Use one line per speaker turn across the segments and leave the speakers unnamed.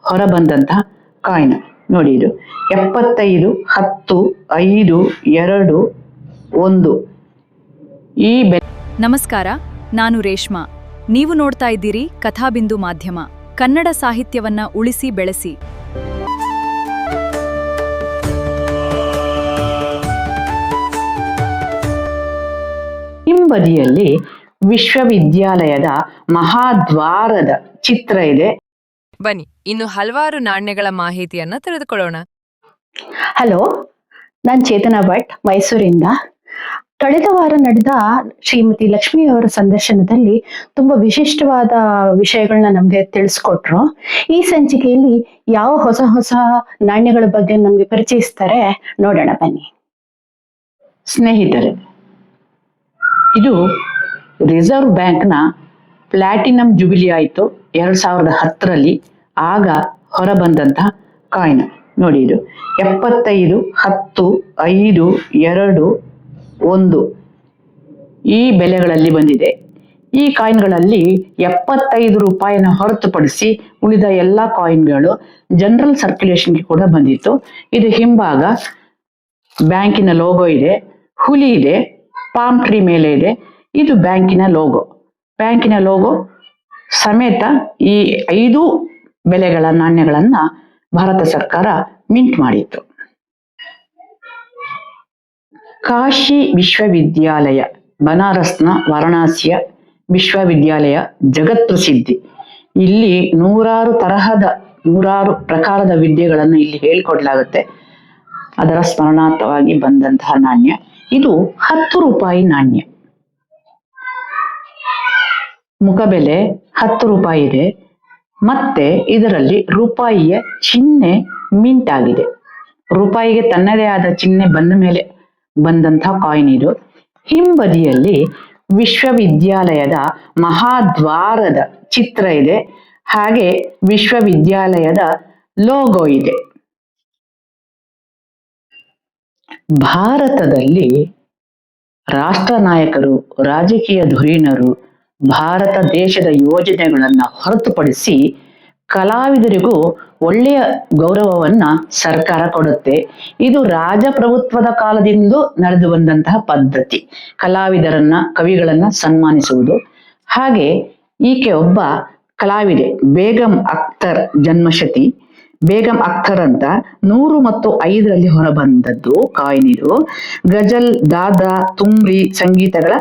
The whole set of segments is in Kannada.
ಹೊರಬಂದಂತಹ ಕಾಯಿನ್ ನೋಡಿ. ಇದು 75, 10, 5, 2, 1 ಈ
ನಮಸ್ಕಾರ, ನಾನು ರೇಷ್ಮಾ. ನೀವು ನೋಡ್ತಾ ಇದ್ದೀರಿ ಕಥಾಬಿಂದು ಮಾಧ್ಯಮ, ಕನ್ನಡ ಸಾಹಿತ್ಯವನ್ನ ಉಳಿಸಿ ಬೆಳೆಸಿ.
ಹಿಂಬದಿಯಲ್ಲಿ ವಿಶ್ವವಿದ್ಯಾಲಯದ ಮಹಾದ್ವಾರದ ಚಿತ್ರ ಇದೆ.
ಬನ್ನಿ ಇನ್ನು ಹಲವಾರು ನಾಣ್ಯಗಳ ಮಾಹಿತಿಯನ್ನ ತಿಳಿದುಕೊಳ್ಳೋಣ.
ಹಲೋ, ನಾನು ಚೇತನಾ ಭಟ್, ಮೈಸೂರಿಂದ. ಕಳೆದ ವಾರ ನಡೆದ ಶ್ರೀಮತಿ ಲಕ್ಷ್ಮಿ ಅವರ ಸಂದರ್ಶನದಲ್ಲಿ ತುಂಬಾ ವಿಶಿಷ್ಟವಾದ ವಿಷಯಗಳನ್ನ ನಮ್ಗೆ ತಿಳಿಸ್ಕೊಟ್ರು. ಈ ಸಂಚಿಕೆಯಲ್ಲಿ ಯಾವ ಹೊಸ ಹೊಸ ನಾಣ್ಯಗಳ ಬಗ್ಗೆ ನಮ್ಗೆ ಪರಿಚಯಿಸ್ತಾರೆ ನೋಡೋಣ ಬನ್ನಿ.
ಸ್ನೇಹಿತರೆ, ಇದು ರಿಸರ್ವ್ ಬ್ಯಾಂಕ್ನ ಪ್ಲಾಟಿನಂ ಜುಬಿಲಿ ಆಯಿತು 2010ರಲ್ಲಿ. ಆಗ ಹೊರಬಂದಂತಹ ಕಾಯಿನ್ ನೋಡಿ. ಇದು 75, 10, 5, 2, 1 ಈ ಬೆಲೆಗಳಲ್ಲಿ ಬಂದಿದೆ. ಈ ಕಾಯಿನ್ಗಳಲ್ಲಿ 75 ರೂಪಾಯಿನ ಹೊರತುಪಡಿಸಿ ಉಳಿದ ಎಲ್ಲ ಕಾಯಿನ್ಗಳು ಜನರಲ್ ಸರ್ಕ್ಯುಲೇಷನ್ಗೆ ಕೂಡ ಬಂದಿತ್ತು. ಇದು ಹಿಂಭಾಗ ಬ್ಯಾಂಕಿನ ಲೋಗೋ ಇದೆ, ಹುಲಿ ಇದೆ, ಪಾಮ್ ಟ್ರೀ ಮೇಲೆ ಇದೆ. ಇದು ಬ್ಯಾಂಕಿನ ಲೋಗೋ ಸಮೇತ ಈ 5 ಬೆಲೆಗಳ ನಾಣ್ಯಗಳನ್ನ ಭಾರತ ಸರ್ಕಾರ ಮಿಂಟ್ ಮಾಡಿತ್ತು. ಕಾಶಿ ವಿಶ್ವವಿದ್ಯಾಲಯ, ಬನಾರಸ್ನ ವಾರಣಾಸಿಯ ವಿಶ್ವವಿದ್ಯಾಲಯ ಜಗತ್ ಪ್ರಸಿದ್ಧಿ. ಇಲ್ಲಿ ನೂರಾರು ಪ್ರಕಾರದ ವಿದ್ಯೆಗಳನ್ನು ಇಲ್ಲಿ ಹೇಳ್ಕೊಡ್ಲಾಗುತ್ತೆ. ಅದರ ಸ್ಮರಣಾರ್ಥವಾಗಿ ಬಂದಂತಹ ನಾಣ್ಯ ಇದು 10 ರೂಪಾಯಿ ನಾಣ್ಯ. ಮುಖಬೆಲೆ 10 ರೂಪಾಯಿ ಇದೆ. ಮತ್ತೆ ಇದರಲ್ಲಿ ರೂಪಾಯಿಯ ಚಿಹ್ನೆ ಮಿಂಟ್ ಆಗಿದೆ. ರೂಪಾಯಿಗೆ ತನ್ನದೇ ಆದ ಚಿಹ್ನೆ ಬಂದ ಮೇಲೆ ಬಂದಂತಹ ಕಾಯಿನ್ ಇದು. ಹಿಂಬದಿಯಲ್ಲಿ ವಿಶ್ವವಿದ್ಯಾಲಯದ ಮಹಾದ್ವಾರದ ಚಿತ್ರ ಇದೆ, ಹಾಗೆ ವಿಶ್ವವಿದ್ಯಾಲಯದ ಲೋಗೋ ಇದೆ. ಭಾರತದಲ್ಲಿ ರಾಷ್ಟ್ರ ನಾಯಕರು, ರಾಜಕೀಯ ಧುರೀಣರು ಭಾರತ ದೇಶದ ಯೋಜನೆಗಳನ್ನ ಹೊರತುಪಡಿಸಿ ಕಲಾವಿದರಿಗೂ ಒಳ್ಳೆಯ ಗೌರವವನ್ನ ಸರ್ಕಾರ ಕೊಡುತ್ತೆ. ಇದು ರಾಜಪ್ರಭುತ್ವದ ಕಾಲದಿಂದ ನಡೆದು ಬಂದಂತಹ ಪದ್ಧತಿ, ಕವಿಗಳನ್ನ ಸನ್ಮಾನಿಸುವುದು. ಹಾಗೆ ಈಕೆ ಒಬ್ಬ ಕಲಾವಿದೆ, ಬೇಗಂ ಅಖ್ತರ್ ಜನ್ಮಶತಿ. ಬೇಗಂ ಅಖ್ತರ್ ಅಂತ 100 ಮತ್ತು 5ರಲ್ಲಿ ಹೊರಬಂದದ್ದು ಕಾಯಿನ್ ಇದು. ಗಜಲ್, ದಾದಾ, ತುಂಬ್ರಿ ಸಂಗೀತಗಳ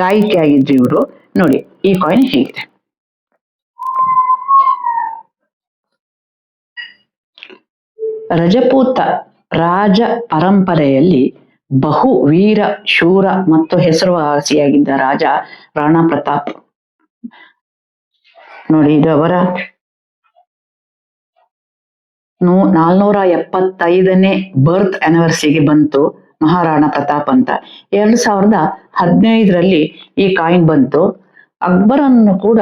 ಗಾಯಕಿ ಆಗಿದ್ರು ಇವರು. ನೋಡಿ ಈ ಕಾಯಿನ್ ಹೇಗಿದೆ. ರಜಪೂತ ರಾಜ ಪರಂಪರೆಯಲ್ಲಿ ಬಹು ವೀರ ಶೂರ ಮತ್ತು ಹೆಸರುವಾಸಿಯಾಗಿದ್ದ ರಾಜ ರಾಣಾ ಪ್ರತಾಪ್. ನೋಡಿ ಇದು ಅವರ 475ನೇ ಬರ್ತ್ ಆನಿವರ್ಸರಿಗೆ ಬಂತು ಮಹಾರಾಣಾ ಪ್ರತಾಪ್ ಅಂತ. 2015ರಲ್ಲಿ ಈ ಕಾಯಿನ್ ಬಂತು. ಅಕ್ಬರನ್ನು ಕೂಡ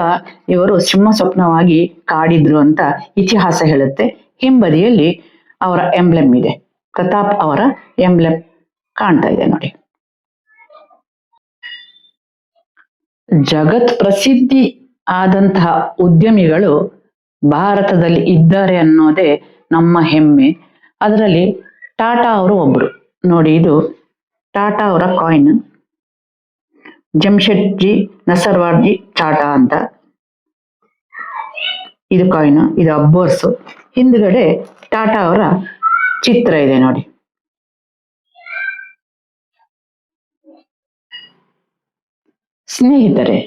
ಇವರು ಸಿಂಹ ಸ್ವಪ್ನವಾಗಿ ಕಾಡಿದ್ರು ಅಂತ ಇತಿಹಾಸ ಹೇಳುತ್ತೆ. ಹಿಂಬದಿಯಲ್ಲಿ ಅವರ ಎಂಬ್ಲೆಮ್ ಇದೆ, ಪ್ರತಾಪ್ ಅವರ ಎಂಬ್ಲೆಮ್ ಕಾಣ್ತಾ ಇದೆ ನೋಡಿ. ಜಗತ್ ಪ್ರಸಿದ್ಧಿ ಆದಂತಹ ಉದ್ಯಮಿಗಳು ಭಾರತದಲ್ಲಿ ಇದ್ದಾರೆ ಅನ್ನೋದೇ ನಮ್ಮ ಹೆಮ್ಮೆ. ಅದರಲ್ಲಿ ಟಾಟಾ ಅವರು ಒಬ್ರು. ನೋಡಿ ಇದು ಟಾಟಾ ಅವರ ಕಾಯಿನ್, ಜಮ್ಶೆಡ್ಜಿ ನಸರ್ವಾರ್ಜಿ ಟಾಟಾ ಅಂತ. ಇದು ಕಾಯಿನ್, ಇದು ಅಬ್ಬರ್ಸು. ಹಿಂದ್ಗಡೆ ಟಾಟಾ ಅವರ ಚಿತ್ರ ಇದೆ ನೋಡಿ. ಸ್ನೇಹಿತರೆ,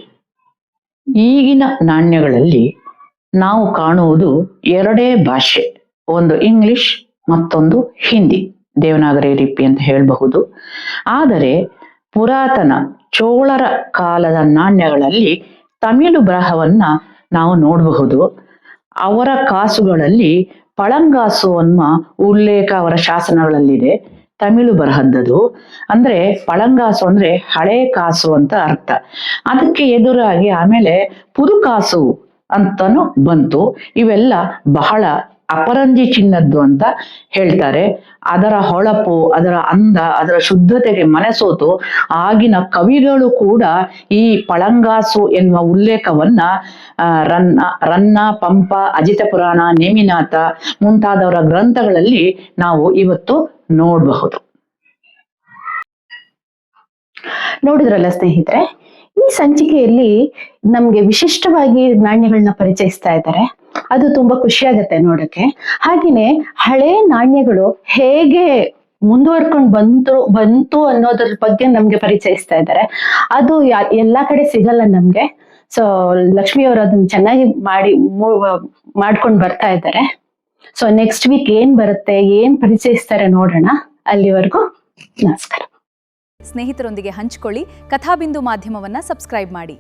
ಈಗಿನ ನಾಣ್ಯಗಳಲ್ಲಿ ನಾವು ಕಾಣುವುದು 2 ಭಾಷೆ, ಒಂದು ಇಂಗ್ಲಿಷ್ ಮತ್ತೊಂದು ಹಿಂದಿ, ದೇವನಾಗರಿ ಲಿಪಿ ಅಂತ ಹೇಳಬಹುದು. ಆದರೆ ಪುರಾತನ ಚೋಳರ ಕಾಲದ ನಾಣ್ಯಗಳಲ್ಲಿ ತಮಿಳು ಬರಹವನ್ನ ನಾವು ನೋಡಬಹುದು. ಅವರ ಕಾಸುಗಳಲ್ಲಿ ಪಳಂಗಾಸು ಅನ್ನುವ ಉಲ್ಲೇಖ ಅವರ ಶಾಸನಗಳಲ್ಲಿದೆ, ತಮಿಳು ಬರಹದ್ದದು. ಅಂದ್ರೆ ಪಳಂಗಾಸು ಅಂದ್ರೆ ಹಳೆ ಕಾಸು ಅಂತ ಅರ್ಥ. ಅದಕ್ಕೆ ಎದುರಾಗಿ ಆಮೇಲೆ ಪುದುಕಾಸು ಅಂತಾನು ಬಂತು. ಇವೆಲ್ಲ ಬಹಳ ಅಪರಂಜಿ ಚಿನ್ನದ್ದು ಅಂತ ಹೇಳ್ತಾರೆ. ಅದರ ಹೊಳಪು, ಅದರ ಅಂದ, ಅದರ ಶುದ್ಧತೆಗೆ ಮನಸೋತು ಆಗಿನ ಕವಿಗಳು ಕೂಡ ಈ ಪಳಂಗಾಸು ಎನ್ನುವ ಉಲ್ಲೇಖವನ್ನ ರನ್ನ, ಪಂಪ, ಅಜಿತ ಪುರಾಣ, ನೇಮಿನಾಥ ಮುಂತಾದವರ ಗ್ರಂಥಗಳಲ್ಲಿ ನಾವು ಇವತ್ತು ನೋಡಬಹುದು.
ನೋಡಿದ್ರಲ್ಲ ಸ್ನೇಹಿತರೆ, ಈ ಸಂಚಿಕೆಯಲ್ಲಿ ನಮ್ಗೆ ವಿಶಿಷ್ಟವಾಗಿ ನಾಣ್ಯಗಳನ್ನ ಪರಿಚಯಿಸ್ತಾ ಇದ್ದಾರೆ. ಅದು ತುಂಬಾ ಖುಷಿಯಾಗತ್ತೆ ನೋಡಕ್ಕೆ. ಹಾಗೇನೆ ಹಳೆ ನಾಣ್ಯಗಳು ಹೇಗೆ ಮುಂದುವರ್ಕೊಂಡು ಬಂತು ಅನ್ನೋದ್ರ ಬಗ್ಗೆ ನಮ್ಗೆ ಪರಿಚಯಿಸ್ತಾ ಇದ್ದಾರೆ. ಅದು ಎಲ್ಲಾ ಕಡೆ ಸಿಗಲ್ಲ ನಮ್ಗೆ. ಸೊ ಲಕ್ಷ್ಮಿ ಅವರು ಅದನ್ನ ಚೆನ್ನಾಗಿ ಮಾಡ್ಕೊಂಡು ಬರ್ತಾ ಇದ್ದಾರೆ. ಸೊ ನೆಕ್ಸ್ಟ್ ವೀಕ್ ಏನ್ ಬರುತ್ತೆ, ಏನ್ ಪರಿಚಯಿಸ್ತಾರೆ ನೋಡೋಣ. ಅಲ್ಲಿವರೆಗೂ ನಮಸ್ಕಾರ.
ಸ್ನೇಹಿತರೊಂದಿಗೆ ಹಂಚಿಕೊಳ್ಳಿ. ಕಥಾಬಿಂದು ಮಾಧ್ಯಮವನ್ನ ಸಬ್ಸ್ಕ್ರೈಬ್ ಮಾಡಿ.